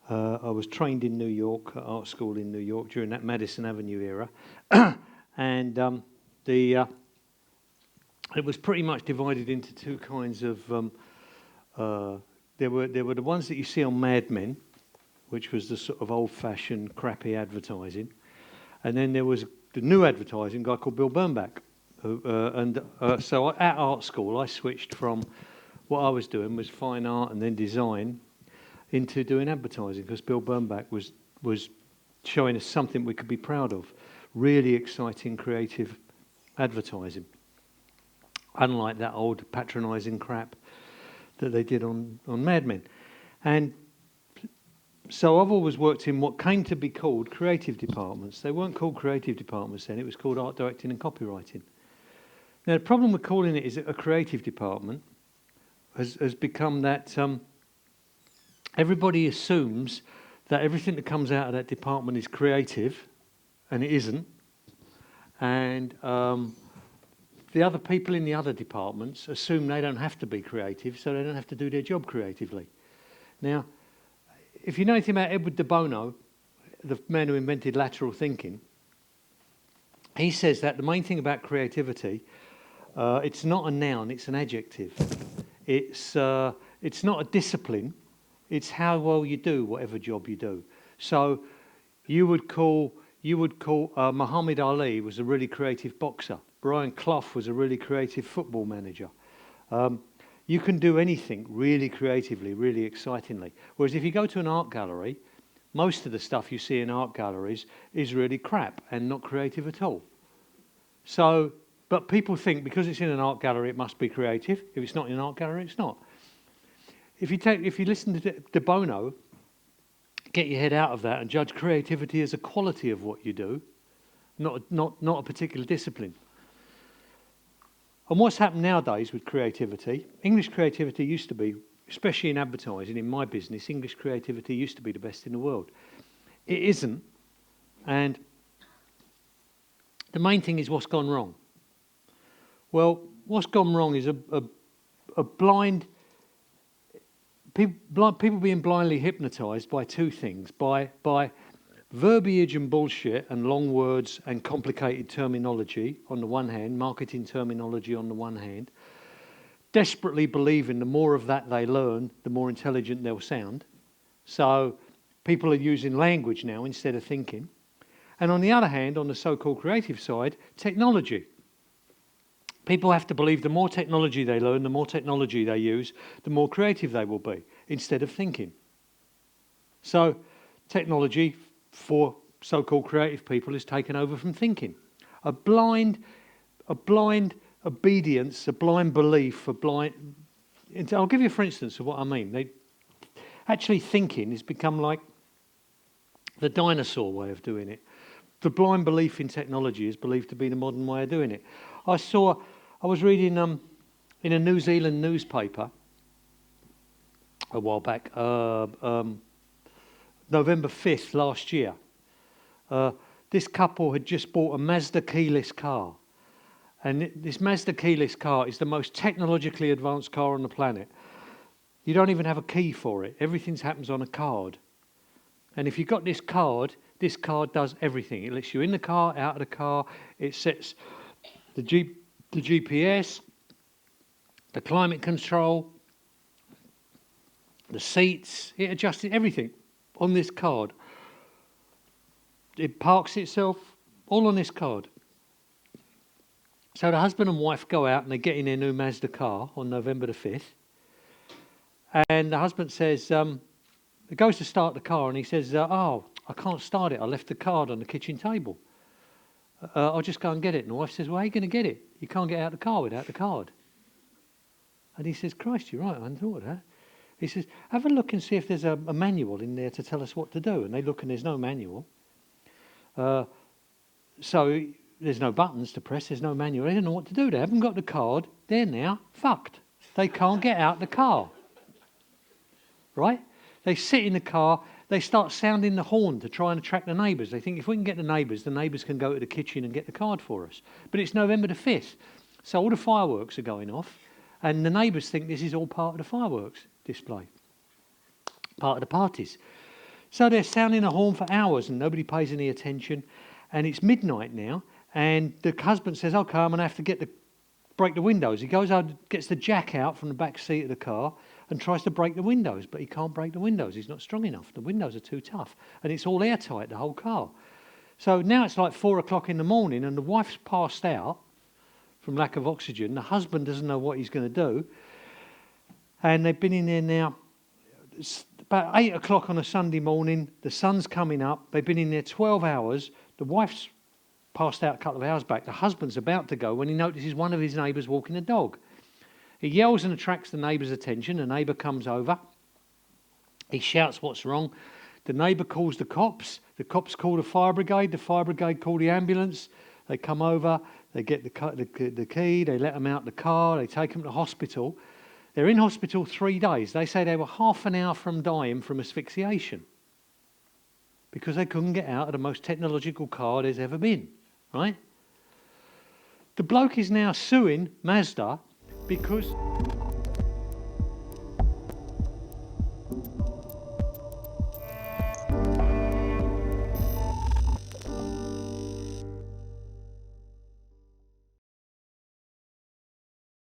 I was trained in New York, at art school in New York during that Madison Avenue era. And it was pretty much divided into two kinds of... there were the ones that you see on Mad Men, which was the sort of old-fashioned, crappy advertising. And then there was the new advertising guy called Bill Bernbach. So at art school, I switched from what I was doing was fine art and then design into doing advertising, because Bill Bernbach was showing us something we could be proud of. Really exciting, creative advertising. Unlike that old patronising crap that they did on Mad Men. And so I've always worked in what came to be called creative departments. They weren't called creative departments then, it was called art directing and copywriting. Now the problem with calling it is that a creative department has become that everybody assumes that everything that comes out of that department is creative, and it isn't. And the other people in the other departments assume they don't have to be creative, so they don't have to do their job creatively. Now, if you know anything about Edward de Bono, the man who invented lateral thinking, he says that the main thing about creativity, it's not a noun, it's an adjective. It's not a discipline, it's how well you do whatever job you do. So you would call Muhammad Ali was a really creative boxer. Brian Clough was a really creative football manager. You can do anything really creatively, really excitingly. Whereas if you go to an art gallery, most of the stuff you see in art galleries is really crap and not creative at all. So, but people think because it's in an art gallery, it must be creative. If it's not in an art gallery, it's not. If you listen to De Bono, get your head out of that and judge creativity as a quality of what you do, not a particular discipline. And what's happened nowadays with creativity, English creativity used to be, especially in advertising, in my business, English creativity used to be the best in the world. It isn't. And the main thing is what's gone wrong. Well, what's gone wrong is a blind... People being blindly hypnotised by two things, by verbiage and bullshit and long words and complicated terminology on the one hand, marketing terminology on the one hand, desperately believing the more of that they learn, the more intelligent they'll sound. So people are using language now instead of thinking. And on the other hand, on the so-called creative side, technology. People have to believe the more technology they learn, the more technology they use, the more creative they will be, instead of thinking. So technology for so-called creative people is taken over from thinking. A blind obedience, a blind belief, I'll give you for instance of what I mean. Actually thinking has become like the dinosaur way of doing it. The blind belief in technology is believed to be the modern way of doing it. I was reading in a New Zealand newspaper a while back, November 5th last year. This couple had just bought a Mazda keyless car. And this Mazda keyless car is the most technologically advanced car on the planet. You don't even have a key for it. Everything happens on a card. And if you've got this card does everything. It lets you in the car, out of the car. It sets the GPS, the climate control, the seats. It adjusts everything on this card. It parks itself all on this card. So the husband and wife go out and they get in their new Mazda car on November the 5th. And the husband says, he goes to start the car and he says, I can't start it. I left the card on the kitchen table. I'll just go and get it. And the wife says, well, how are you going to get it? You can't get out of the car without the card. And he says, Christ, you're right, I hadn't thought of that. He says, have a look and see if there's a manual in there to tell us what to do. And they look and there's no manual. So there's no buttons to press, there's no manual. They don't know what to do. They haven't got the card. They're now fucked. They can't get out the car. Right? They sit in the car. They start sounding the horn to try and attract the neighbours. They think if we can get the neighbours can go to the kitchen and get the card for us. But it's November the 5th. So all the fireworks are going off. And the neighbours think this is all part of the fireworks display. Part of the parties. So they're sounding a horn for hours and nobody pays any attention. And it's midnight now. And the husband says, okay, I'm going to have to break the windows. He goes out, gets the jack out from the back seat of the car and tries to break the windows. But he can't break the windows. He's not strong enough. The windows are too tough. And it's all airtight, the whole car. So now it's like 4 o'clock in the morning and the wife's passed out from lack of oxygen. The husband doesn't know what he's going to do. And they've been in there now. It's about 8 o'clock on a Sunday morning. The sun's coming up. They've been in there 12 hours. The wife's passed out a couple of hours back. The husband's about to go when he notices one of his neighbours walking a dog. He yells and attracts the neighbour's attention. The neighbour comes over. He shouts what's wrong. The neighbour calls the cops. The cops call the fire brigade. The fire brigade call the ambulance. They come over. They get the key. They let them out the car. They take them to hospital. They're in hospital 3 days. They say they were half an hour from dying from asphyxiation because they couldn't get out of the most technological car there's ever been, right? The bloke is now suing Mazda because